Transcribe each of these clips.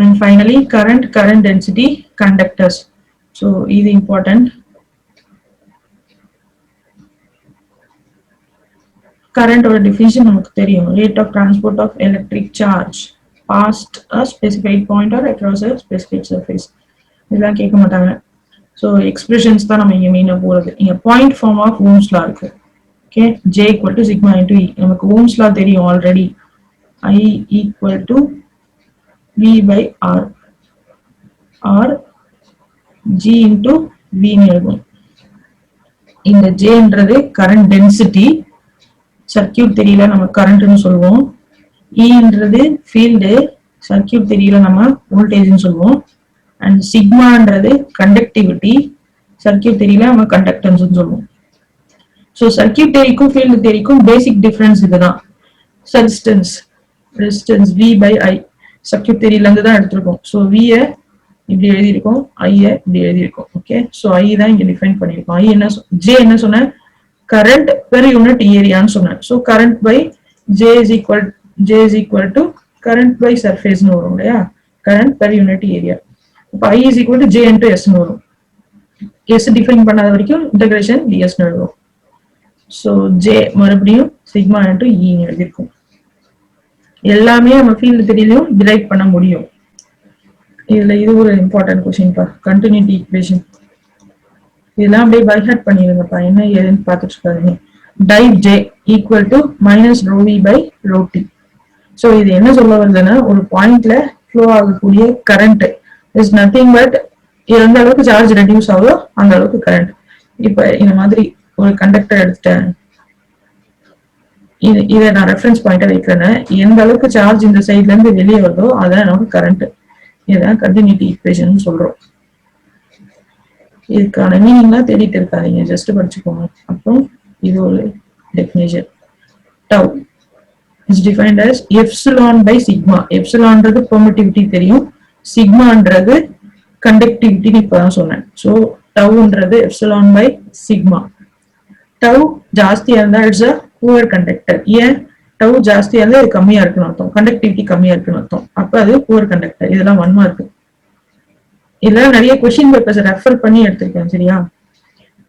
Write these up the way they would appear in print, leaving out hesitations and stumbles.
And finally current density conductors. So இது important. Current or definition நமக்கு தெரியும். Rate of transport of electric charge past a specified point or across a specific surface. இதெல்லாம் கேட்க மாட்டாங்க. So expressions தான் நம்ம இங்க மெயினா போறது. இங்க point form of Ohm's law இருக்கு. Okay, J equal to sigma into E. நமக்கு Ohm's law தெரியும் already. I equal to V by R or G into V னு எழுதும். இந்த J என்றது current density, சர்க்யூட் தெரியல நம்ம கரண்ட்னு சொல்லுவோம். E என்றது ஃபீல்டு, சர்க்யூட் தெரியல நம்ம வோல்டேஜ்னு சொல்லுவோம். அண்ட் சிக்மான்றது கண்டக்டிவிட்டி, சர்க்யூட் தெரியல நம்ம கண்டக்டன்ஸ்னு சொல்லுவோம். ஸோ சர்க்யூட் தேரிக்கும் ஃபீல்டு தேரிக்கும் பேசிக் டிஃபரன்ஸ் இதுதான். Resistance V by I, circuit தெரியலந்து தான் எடுத்திருக்கோம். ஸோ V-ய இப்படி எழுதியிருக்கோம், I-ய இப்படி எழுதியிருக்கோம். ஓகே, ஸோ I தான் இங்க டிஃபைன் பண்ணியிருக்கோம். I என்ன J என்ன சொன்ன, current per unit area ன்னு சொன்னேன். So current by J is equal to current by surface னு வரும் இல்லையா, current per unit area. அப்ப I is equal to J into S னு வரும். S டிஃபைன் பண்ணாத வரைக்கும் இன்டகிரேஷன் ds னு வரும். So J மறுபடியும் சிக்மா into E னு எழுதிருக்கும். எல்லாமே நம்ம ஃபீல்ட் தெரியலையும் டிரைவ் பண்ண முடியும். இதுல இது ஒரு இம்பார்ட்டன்ட் क्वेश्चन பா, கண்டினியூட்டி ஈக்குவேஷன். இதெல்லாம் அப்படியே பை ஹார்ட் பண்ணிடுங்கப்பா, என்ன ஏதுன்னு பார்த்துட்டு இருக்காதீங்க. Dive J equal to minus rho V by rho T. So இது என்ன சொல்ல வருதுன்னா, ஒரு பாயிண்ட்ல ஃப்ளோ ஆகக்கூடிய கரண்ட் இஸ் நத்திங் பட் எந்த அளவுக்கு சார்ஜ் ரெடியூஸ் ஆகுதோ அந்த அளவுக்கு கரண்ட். இப்ப இந்த மாதிரி ஒரு கண்டக்டர் எடுத்துட்டேன், இதை நான் ரெஃபரன்ஸ் பாயிண்டா வைக்கிறேன். எந்த அளவுக்கு சார்ஜ் இந்த சைட்ல இருந்து வெளியே வருதோ அதான் நமக்கு கரண்ட். இதான் கண்டினியூட்டி ஈக்குவேஷன் சொல்றோம். இதுக்கான மீனிங்லாம் தேடிட்டு இருக்காதீங்க, ஜஸ்ட் படிச்சுக்கோங்க. அப்புறம் இது ஒரு definition. Tau is defined as epsilon by sigma. எப்சிலான்றது பெர்மிட்டிவிட்டி தெரியும், சிக்மான்றது கண்டக்டிவிட்டின்னு இப்பதான் சொன்னேன். ஸோ டவ்ன்றது எப்சிலான் பை சிக்மா. டவ் ஜாஸ்தியா இருந்தா இட்ஸ் அ புவர் கண்டக்டர். ஏன் டவ் ஜாஸ்தியா இருந்தா இது கம்மியா இருக்குன்னு அர்த்தம், கண்டக்டிவிட்டி கம்மியா இருக்குன்னு அர்த்தம். அப்ப அது புவர் கண்டக்டர். இதெல்லாம் 1 மார்க். இதெல்லாம் நிறைய கொஸ்டின் பேப்பர்ஸ் ரெஃபர் பண்ணி எடுத்திருக்கேன், சரியா.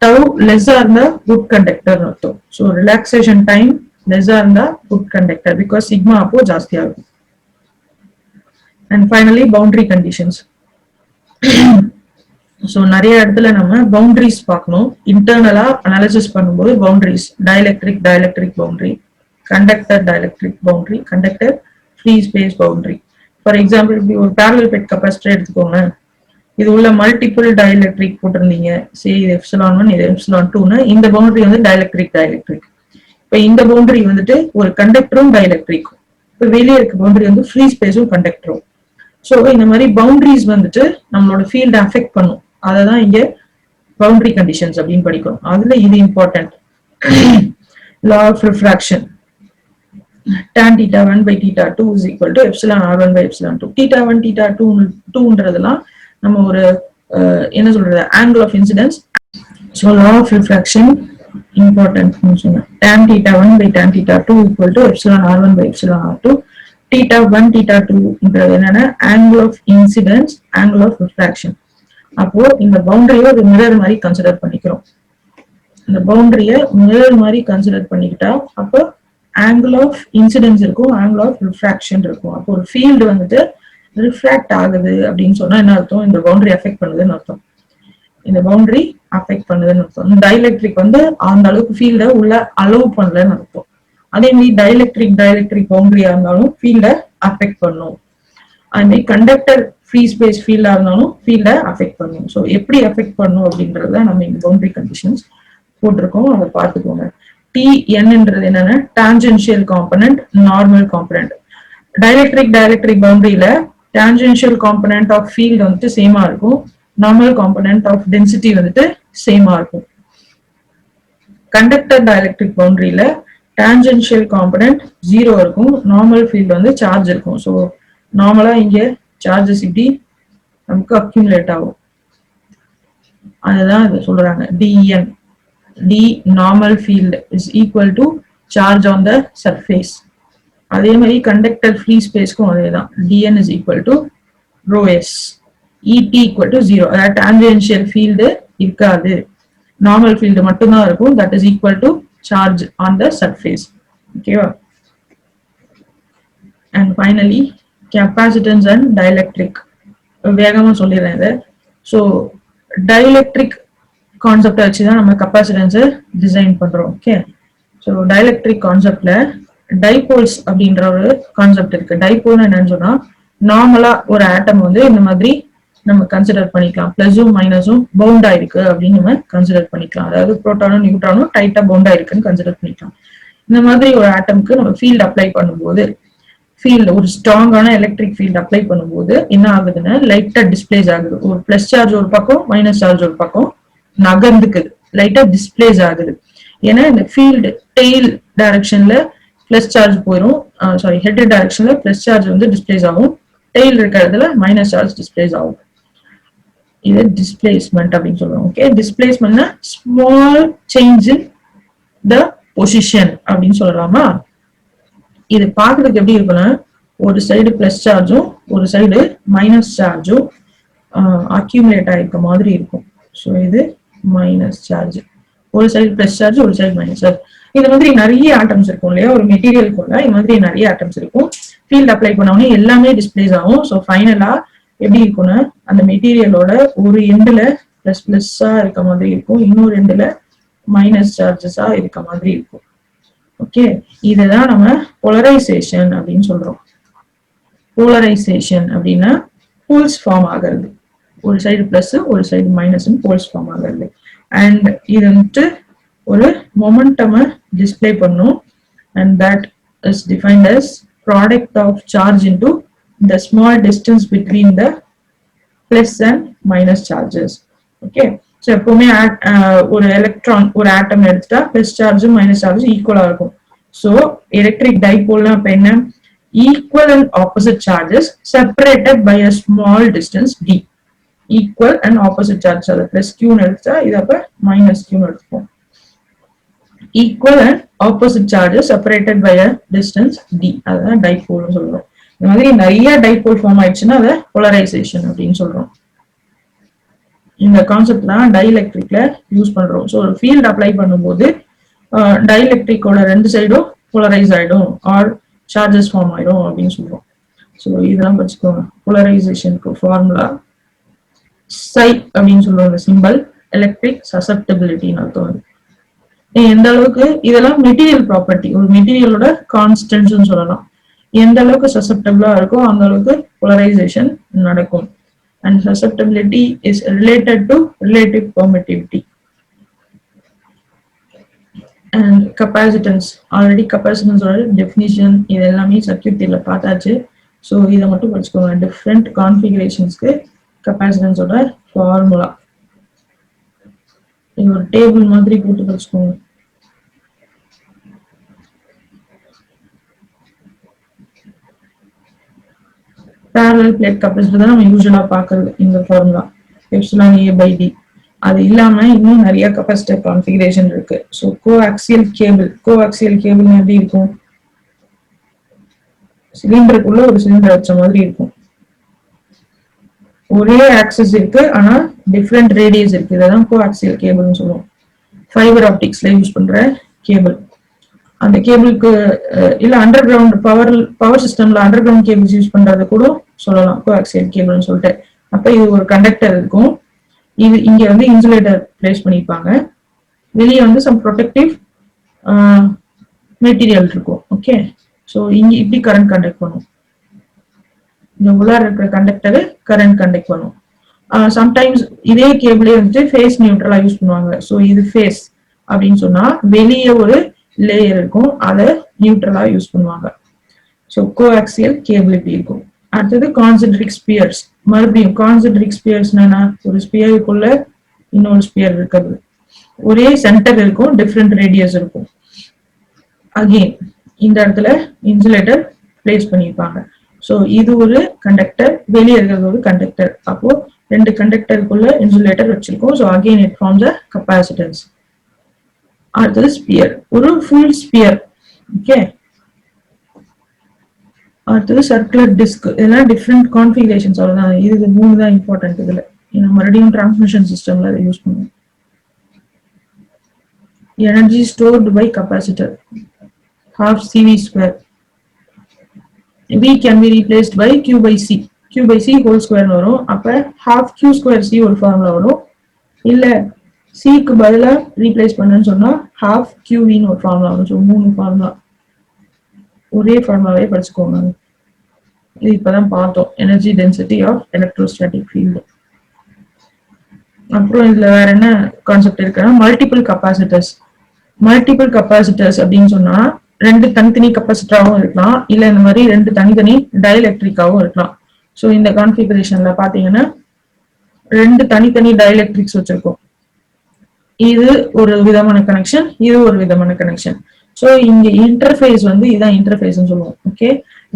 டவ் லெஸ்ஸா இருந்தா குட் கண்டக்டர் அர்த்தம். ஸோ ரிலாக்ஸேஷன் டைம் லெஸ்ஸா இருந்தா குட் கண்டக்டர், பிகாஸ் சிக்மா அப்போ ஜாஸ்தியா இருக்கும். And finally boundary conditions. So நிறைய இடத்துல நம்ம பவுண்டரிஸ் பார்க்கணும். இன்டர்னலா அனாலிசிஸ் பண்ணும்போது boundaries, dielectric boundary, conductor dielectric boundary, conductor free space boundary. For example இப்படி ஒரு பேரலல் பெட் கெப்பாசிட்டர் எடுத்துக்கோங்க. இது உள்ள மல்டிபிள் டைஎலக்ட்ரிக் போட்டிருந்தீங்க, சரி இது எப்சிலான் 1 இது எப்சிலான் 2னா இந்த பவுண்டரி வந்து டைஎலக்ட்ரிக். இப்ப இந்த பவுண்டரி வந்துட்டு ஒரு கண்டக்டரும் டைஎலக்ட்ரிக்கும், இப்ப வெளியே இருக்க பவுண்டரி வந்து ஃப்ரீ ஸ்பேஸும் கண்டக்டரும். ஸோ இந்த மாதிரி பவுண்டரிஸ் வந்துட்டு நம்மளோட ஃபீல்டை அஃபெக்ட் பண்ணும். அதை தான் இங்க பவுண்டரி கண்டிஷன்ஸ் அப்படின்னு படிக்கிறோம். அதுல இது important. Law of refraction. tan theta 1 by theta 2 is equal to epsilon r1 by epsilon 2. theta 1 theta 2ன்றதெல்லாம் நம்ம ஒரு என்ன சொல்றது, angle of incidence. So law of refraction important சொன்னேன். tan theta 1 by tan theta 2 equal to epsilon r1 by epsilon r2. theta 1 theta 2ன்றது என்னன்னா angle of incidence, angle of refraction. அப்போ இந்த பவுண்டரியை ஒரு மிரர் மாதிரி கன்சிடர் பண்ணிக்கிறோம். இந்த பவுண்டரியை மிரர் மாதிரி கன்சிடர் பண்ணிக்கிட்டா அப்போ ஆங்கிள் ஆஃப் இன்சிடென்ஸ் இருக்கும், ஆங்கிள் ஆஃப் ரிஃப்ராக்ஷன் இருக்கும். அப்போ ஒரு ஃபீல்டு வந்துட்டு ரிஃப்ராக்ட் ஆகுது அப்படின்னு சொன்னா என்ன அர்த்தம், இந்த பவுண்டரி அஃபெக்ட் பண்ணுதுன்னு அர்த்தம். இந்த பவுண்டரி அஃபெக்ட் பண்ணுதுன்னு அர்த்தம். இந்த டைஎலக்ட்ரிக் வந்து அந்த அளவுக்கு ஃபீல்டை உள்ள அலோவ் பண்ணலன்னு அர்த்தம். அதே மாதிரி டைஎலக்ட்ரிக் பவுண்டரியா இருந்தாலும் ஃபீல்டை அஃபெக்ட் பண்ணும். அதே மாதிரி கண்டக்டர் ஃப்ரீ ஸ்பேஸ் ஃபீல்டா இருந்தாலும் ஃபீல்டை அஃபெக்ட் பண்ணும். ஸோ எப்படி அஃபெக்ட் பண்ணும் அப்படின்றத நம்ம இந்த பவுண்டரி கண்டிஷன்ஸ் போட்டிருக்கோம், அதை பார்த்துக்கோங்க. TNன்றது என்னன்னா tangential component, normal component. Dielectric பவுண்டரியில டான்ஜென்ஷியல் காம்பனன்ட் ஆஃப் ஃபீல்ட் வந்துட்டு சேமா இருக்கும், நார்மல் காம்பனன்ட் ஆஃப் டென்சிட்டி வந்துட்டு சேமா இருக்கும். கண்டக்டர் டைஎலக்ட்ரிக் பவுண்டரியில டான்ஜென்ஷியல் காம்பனன்ட் 0 இருக்கும், நார்மல் ஃபீல்ட் வந்து சார்ஜ் இருக்கும். ஸோ நார்மலா இங்க சார்ஜஸ் இப்படி நமக்கு அக்யூமுலேட் ஆகும். அதுதான் இது சொல்றாங்க DN. D normal field is equal to charge on the surface. அதே மாதிரி கண்டக்டர் ஃப்ரீ ஸ்பேஸ்க்கும் அதேதான். DN is equal to rho s et equal to 0. அதாவது tangential field இருக்காது, normal field மட்டும்தான் இருக்கும். That is equal to charge on the surface. ஓகேவா? And finally capacitance and dielectric. வேகமா சொல்லிடுறேன் இதை. ஸோ dielectric கான்செப்டை வச்சு தான் நம்ம கெப்பாசிட்டன்ஸை டிசைன் பண்றோம். ஓகே, ஸோ dielectric கான்செப்ட்ல டைபோல்ஸ் அப்படின்ற ஒரு கான்செப்ட் இருக்கு. டைபோல் என்னன்னு சொன்னா நார்மலா ஒரு ஆட்டம் வந்து இந்த மாதிரி நம்ம கன்சிடர் பண்ணிக்கலாம், பிளஸும் மைனஸும் பவுண்டா இருக்கு அப்படின்னு நம்ம கன்சிடர் பண்ணிக்கலாம். அதாவது புரோட்டானும் நியூட்ரானும் டைட்டா பவுண்டா இருக்குன்னு கன்சிடர் பண்ணிக்கலாம். இந்த மாதிரி ஒரு ஆட்டம்க்கு நம்ம ஃபீல்ட் அப்ளை பண்ணும்போது, ஃபீல்ட் ஒரு ஸ்ட்ராங்கான எலக்ட்ரிக் ஃபீல்ட் அப்ளை பண்ணும்போது என்ன ஆகுதுன்னா லைட்டா டிஸ்பிளேஸ் ஆகுது. ஒரு பிளஸ் சார்ஜ் ஒரு பக்கம், மைனஸ் சார்ஜ் ஒரு பக்கம் நகர்ந்துக்குது, லைட்டா டிஸ்பிளேஸ் ஆகுது. ஏன்னா இந்த ஃபீல்டு டெய்ல் டைரக்ஷன்ல பிளஸ் சார்ஜ் போயிடும், சாரி ஹெட் டைரக்ஷன்ல பிளஸ் சார்ஜ் வந்து டிஸ்பிளேஸ் ஆகும், டெய்ல் இருக்கிறதுல மைனஸ் சார்ஜ் டிஸ்பிளேஸ் ஆகும். இது டிஸ்பிளேஸ்மெண்ட் அப்படின்னு சொல்லுவோம். ஓகே, டிஸ்பிளேஸ்மெண்ட்னா small change in the position அப்படின்னு சொல்லலாமா? இது பாக்குறதுக்கு எப்படி இருக்குன்னா ஒரு சைடு பிளஸ் சார்ஜும் ஒரு சைடு மைனஸ் சார்ஜும் அக்யூமுலேட் ஆயிருக்க மாதிரி இருக்கும். ஸோ இது மைனஸ் சார்ஜ், ஒரு சைடு பிளஸ் சார்ஜ் ஒரு சைடு மைனஸ் சார்ஜ். இது மாதிரி நிறைய ஆட்டம்ஸ் இருக்கும் இல்லையா, ஒரு மெட்டீரியலுக்குள்ள இது மாதிரி நிறைய ஆட்டம்ஸ் இருக்கும். ஃபீல்ட் அப்ளை பண்ணோடனே எல்லாமே டிஸ்பிளேஸ் ஆகும். ஸோ ஃபைனலா எப்படி இருக்குன்னா அந்த மெட்டீரியலோட ஒரு எண்டுல பிளஸ் பிளஸ்ஸா இருக்க மாதிரி இருக்கும், இன்னொரு எண்டுல மைனஸ் சார்ஜஸா இருக்க மாதிரி இருக்கும். ஓகே, இதுதான் நம்ம போலரைசேஷன் அப்படின்னு சொல்றோம். போலரைசேஷன் அப்படின்னா போல்ஸ் ஃபார்ம் ஆகிறது, ஒரு சைடு பிளஸ் ஒரு சைடு மைனஸ் போல்ஸ் ஃபார்ம் ஆகிறது. அண்ட் இது வந்துட்டு ஒரு மொமெண்டம் டிஸ்பிளே பண்ணும். And that is defined as product of charge into the small distance between the plus and minus charges. Okay, so எப்பவுமே ஒரு எலக்ட்ரான் ஒரு ஆட்டம் எடுத்துட்டா பிளஸ் சார்ஜும் மைனஸ் சார்ஜும் ஈக்குவலா இருக்கும். ஸோ எலக்ட்ரிக் டைபோல்னா இப்ப என்ன, equal and opposite charges separated by a small distance d. Equal and opposite charge, அது பிளஸ் கியூன்னு எடுத்தா இது அப்ப மைனஸ் கியூன்னு எடுத்துப்போம். Equal and opposite charges separated by a distance d, அதுதான் டைபோல்னு சொல்றோம். இந்த மாதிரி நிறைய டைபோல் ஃபார்ம் ஆயிடுச்சுன்னா அதை போலரைசேஷன் அப்படின்னு சொல்றோம். இந்த கான்செப்ட் தான் டைஎலக்ட்ரிக்ல யூஸ் பண்றோம். ஸோ ஒரு ஃபீல்ட் அப்ளை பண்ணும்போது டைஎலக்ட்ரிக்கோட ரெண்டு சைடும் போலரைஸ் ஆயிடும் ஆர் சார்ஜஸ் ஃபார்ம் ஆயிடும் அப்படின்னு சொல்றோம். ஸோ இதெல்லாம் வச்சுக்கோங்க. போலரைசேஷனுக்கு ஃபார்முலா சை அப்படின்னு சொல்லுவாங்க, சிம்பிள் எலக்ட்ரிக் சசப்டபிலிட்டின்னு அர்த்தம். எந்த அளவுக்கு இதெல்லாம் மெட்டீரியல் ப்ராப்பர்ட்டி, ஒரு மெட்டீரியலோட கான்ஸ்டன்ட்னு சொல்லலாம். எந்த அளவுக்கு சசப்டபிளா இருக்கோ அந்த அளவுக்கு போலரைசேஷன் நடக்கும். And susceptibility is related to relative permittivity. And capacitance, already கெப்பாசிட்டன்ஸோட டெஃபினிஷன் இது எல்லாமே சர்க்யூட் தியரில பார்த்தாச்சு. ஸோ இதை மட்டும் படிச்சுக்கோங்க. டிஃப்ரெண்ட் கான்ஃபிகரேஷன்ஸ்க்கு கெப்பாசிட்டன்ஸோட ஃபார்முலா இது ஒரு டேபிள் மாதிரி போட்டு படிச்சுக்கோங்க. parallel plate capacitor தான் நம்ம யூசுவலா பாக்குறது இந்த formula epsilon A by D. அது இல்லாம இன்னும் நிறைய கெபாசிட்டர் கான்ஃபிகரேஷன் இருக்கு. ஸோ கோஆக்சியல் கேபிள் எப்படி இருக்கும், சிலிண்டருக்குள்ள ஒரு சிலிண்டர் வச்ச மாதிரி இருக்கும். ஒரே ஆக்சஸ் இருக்கு ஆனா டிஃப்ரெண்ட் ரேடியஸ் இருக்கு, இதான் கோஆக்சியல் கேபிள்னு சொல்லுவோம். ஃபைபர் ஆப்டிக்ஸ்ல யூஸ் பண்ற கேபிள். அந்த கேபிளுக்கு இல்ல அண்டர் கிரவுண்ட் பவர் சிஸ்டம்ல அண்டர் கிரவுண்ட் கேபிள்ஸ் யூஸ் பண்றது கூட சொல்லலாம் கோஆக்சியல் கேபிள்னு சொல்லிட்டு. அப்ப இது ஒரு கண்டக்டர் இருக்கும், இது இங்க வந்து இன்சுலேட்டர் பிளேஸ் பண்ணிருப்பாங்க, வெளியே வந்து சம் ப்ரொடெக்டிவ் மெட்டீரியல் இருக்கும். ஓகே, ஸோ இங்க இப்படி கரண்ட் கண்டக்ட் பண்ணும், இந்த உள்ளார இருக்கிற கண்டக்டர் கரண்ட் கண்டக்ட் பண்ணும். சம்டைம்ஸ் இதே கேபிளே வந்துட்டு ஃபேஸ் நியூட்ரலா யூஸ் பண்ணுவாங்க. ஸோ இது ஃபேஸ் அப்படின்னு சொன்னா வெளியே ஒரு லேயர் இருக்கும், அதை நியூட்ரலா யூஸ் பண்ணுவாங்க. ஸோ கோஆக்சியல் கேபிள் இப்படி இருக்கும். அடுத்தது கான்சென்ட்ரிக் ஸ்பியர்ஸ். மறுபடியும் கான்சென்ட்ரிக் ஸ்பியர்ஸ் என்னன்னா ஒரு ஸ்பியருக்குள்ள இன்னொரு ஸ்பியர் இருக்கிறது, ஒரே சென்டர் இருக்கும், டிஃப்ரெண்ட் ரேடியஸ் இருக்கும். அகெயின் இந்த இடத்துல இன்சுலேட்டர் பிளேஸ் பண்ணியிருப்பாங்க. ஸோ இது ஒரு கண்டக்டர், வெளியே இருக்கிறது ஒரு கண்டக்டர். அப்போ ரெண்டு கண்டக்டருக்குள்ள இன்சுலேட்டர் வச்சிருக்கோம். So again it forms a capacitance. அடுத்தது ஸ்பியர், ஒரு ஃபுல் ஸ்பியர். ஓகே, அடுத்தது சர்க்குலர் டிஸ்க். இதெல்லாம் டிஃப்ரெண்ட் கான்ஃபிகரேஷன்ஸ் அவ்வளவுதான். இது மூணு தான் இம்பார்ட்டன்ட். இதுல மறுபடியும் டிரான்ஸ்மிஷன் சிஸ்டம்ல அதை யூஸ் பண்ணுவோம். Energy stored by capacitor half CV square. V can be replaced by Q by C. Q by C whole square வரும். அப்ப half Q square C ஒரு ஃபார்முலா வரும். இல்ல C க்கு பதிலா ரீப்ளேஸ் பண்ணனும்னு சொன்னா half QV ன்னு ஒரு ஃபார்முலா வரும். சோ மூணு ஃபார்முலா ஒரே ஃபார்முலாவே படிச்சுக்கோங்க. இது இப்பதான் பார்த்தோம். Energy density of electrostatic field. அப்புறம் இதுல வேற என்ன கான்செப்ட் இருக்குன்னா மல்டிபிள் கெப்பாசிட்டர்ஸ். மல்டிபிள் கெப்பாசிட்டர்ஸ் அப்படின்னு சொன்னா ரெண்டு தனித்தனி கெப்பாசிட்டராகவும் இருக்கலாம், இல்ல இந்த மாதிரி ரெண்டு தனித்தனி டயலெக்ட்ரிக்காவும் இருக்கலாம். ஸோ இந்த கான்ஃபிகரேஷன்ல பாத்தீங்கன்னா ரெண்டு தனித்தனி டயலெக்ட்ரிக்ஸ் வச்சிருக்கோம். இது ஒரு விதமான கனெக்ஷன், இது ஒரு விதமான கனெக்ஷன். ஸோ இங்க இன்டர்ஃபேஸ் வந்து இதான் இன்டர்ஃபேஸ்ன்னு சொல்லுவோம். ஓகே,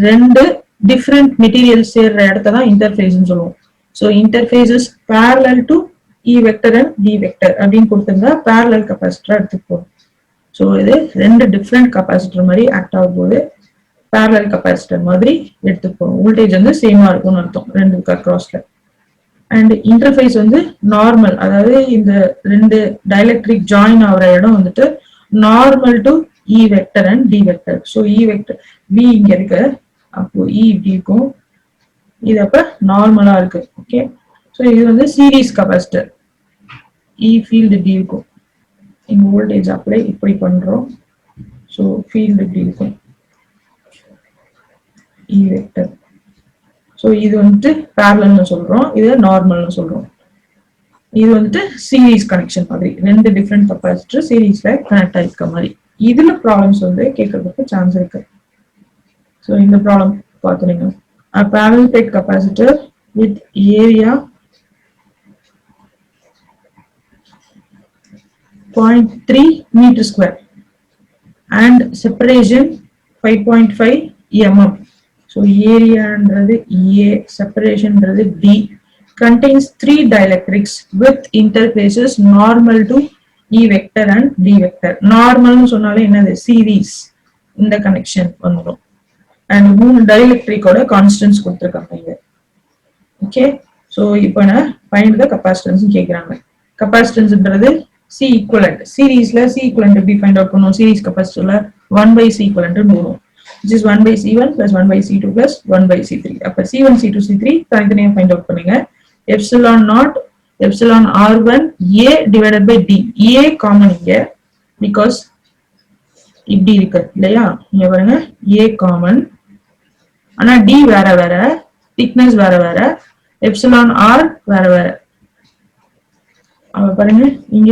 ரெண்டு டிஃப்ரெண்ட் மெட்டீரியல் சேர்ற இடத்த தான் இன்டர்ஃபேஸ்ன்னு சொல்லுவோம். So interface is parallel to E vector and D vector அப்படின்னு கொடுத்திருந்தா parallel கெப்பாசிட்டரா எடுத்துப்போம். ஸோ இது ரெண்டு டிஃப்ரெண்ட் கெப்பாசிட்டர் மாதிரி ஆக்ட் ஆகும் போது parallel கெப்பாசிட்டர் மாதிரி எடுத்துப்போம். வோல்டேஜ் வந்து சேமா இருக்கும்னு அர்த்தம் ரெண்டுக்கு அக்ராஸ்ல. அண்ட் இன்டர்ஃபேஸ் வந்து நார்மல், அதாவது இந்த ரெண்டு டயலெக்ட்ரிக் ஜாயின் ஆகிற இடம் வந்துட்டு normal to E vector and D vector. So E vector V இங்க இருக்கு, அப்போ E இப்படி இருக்கும், இது அப்ப நார்மலா இருக்கு. ஓகே, ஸோ இது வந்து சீரீஸ் கெப்பாசிட்டர். E ஃபீல்டு இப்படி இருக்கும், இங்க வோல்டேஜ் அப்ளை இப்படி பண்றோம். ஸோ ஃபீல்டு இப்படி இருக்கும் E வெக்டர். ஸோ இது வந்துட்டு parallelனு சொல்றோம், இது நார்மல்னு சொல்றோம். இது வந்துட்டு சீரீஸ் கனெக்ஷன் மாதிரி ரெண்டு டிஃப்ரெண்ட் கெப்பாசிட்டர் சீரீஸ்ல கனெக்ட் ஆயிருக்க மாதிரி. இதுல ப்ராப்ளம்ஸ் வந்து கேட்கறதுக்கு சான்ஸ் இருக்கு. ஸோ இந்த ப்ராப்ளம் பார்த்துருங்க. A parallel plate capacitor with area 0.3 meter square and separation 5.5 mm. So area ன்றது A, separation ன்றது D, contains three dielectrics with interfaces normal to E vector and D vector. Normal னு சொன்னாலே என்னது series இந்த connection வந்துடும். And மூணு டயலெக்ட்ரிக்கோட constants கொடுத்துருக்காங்க இங்க. ஓகே, ஸோ இப்போ நான் ஃபைண்ட் த கெப்பாசிட்டன்ஸ் கேட்குறாங்க. கெப்பாசிட்டன்ஸ்ன்றது சி ஈக்குவலண்ட். சீரீஸ்ல சி ஈக்குவலண்ட் எப்படி ஃபைண்ட் அவுட் பண்ணுவோம்? சீரீஸ் கெப்பாசிட்டர்ல 1/C ஈக்குவலண்ட் வரும், which is 1/C1 plus 1/C2 plus 1/C3. அப்ப C1 C2 C3 தனித்தனியா ஃபைண்ட் அவுட் பண்ணுங்க. Epsilon naught epsilon R1 A divided by D. A common இங்க, because இப்படி இருக்கு இல்லையா, இங்க பாருங்க A காமன், ஆனா D வேற வேற, திக்னஸ் வேற வேற, எப்சிலான் R வேற வேற. பாருங்க இங்க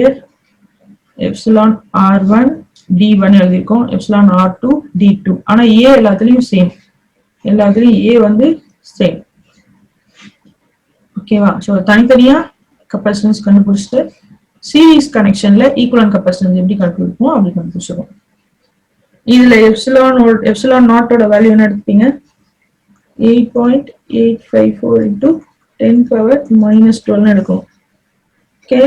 epsilon R1 D1 எழுதிருக்கோம், epsilon R2 D2. ஆனா A எல்லாத்துலயும் சேம், எல்லாத்துலயும் A வந்து சேம். ஓகேவா? சோ தனித்தனியா கெப்பாசிட்டன்ஸ் கண்டுபிடிச்சிட்டு சீரீஸ் கனெக்ஷன்ல ஈக்குவலன்ட் கெப்பாசிட்டன்ஸ் எப்படி கண்டுபிடிப்போம் அப்படி கண்டுபிடிச்சிருவோம். இதுல எப்சிலான் நாட்டோட வேல்யூ என்ன எடுத்துப்பீங்க? 8.854 into 10 power minus 12 எடுக்கும். ஓகே,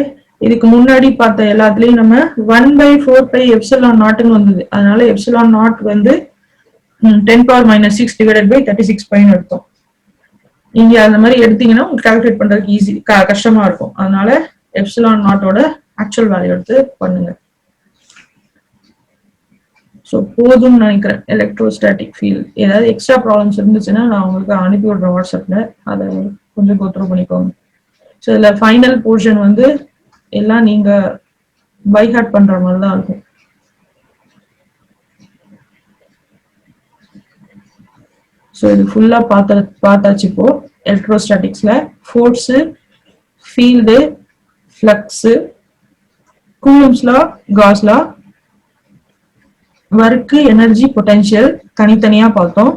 இதுக்கு முன்னாடி பார்த்த எல்லாத்துலயும் நம்ம 1/4 எப்சிலான் நாட்னு வந்தது, அதனால எப்சிலான் நாட் வந்து 10 power minus 6 divided by 36 பைன்னு எடுத்தோம். இங்க அந்த மாதிரி எடுத்தீங்கன்னா உங்களுக்கு கால்குலேட் பண்றதுக்கு ஈஸி, கஷ்டமா இருக்கும். அதனால எப்சிலான் நாட்டோட ஆக்சுவல் வேல்யூ எடுத்து பண்ணுங்க. ஸோ போதும்னு நினைக்கிறேன். எலக்ட்ரோஸ்டாட்டிக் ஃபீல்ட் ஏதாவது எக்ஸ்ட்ரா ப்ராப்ளம்ஸ் இருந்துச்சுன்னா நான் உங்களுக்கு அனுப்பி விடுறேன் வாட்ஸ்அப்ல, அதை கொஞ்சம் கோத்ரூ பண்ணிக்கோங்க. ஸோ இதுல ஃபைனல் போர்ஷன் வந்து எல்லாம் நீங்க பை ஹார்ட் பண்ற மாதிரி தான் இருக்கும். ஸோ இது ஃபுல்லா பார்த்தாச்சு. இப்போ எலக்ட்ரோஸ்டாட்டிக்ஸ்ல force, field, flux, Coulomb's law, Gauss law, work, energy, potential தனித்தனியா பார்த்தோம்.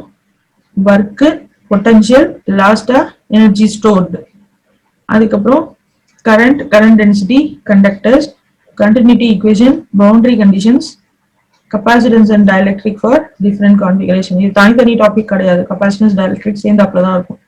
ஒர்க், பொட்டன்ஷியல், லாஸ்டா எனர்ஜி ஸ்டோர்டு. அதுக்கப்புறம் current, current density, conductors, continuity equation, boundary conditions, capacitance and dielectric for different configuration. இது தனித்தனி டாபிக் கிடையாது, கெப்பாசிட்டன்ஸ் டயலெக்ட்ரிக் சேர்ந்தாப்புல தான் இருக்கும்.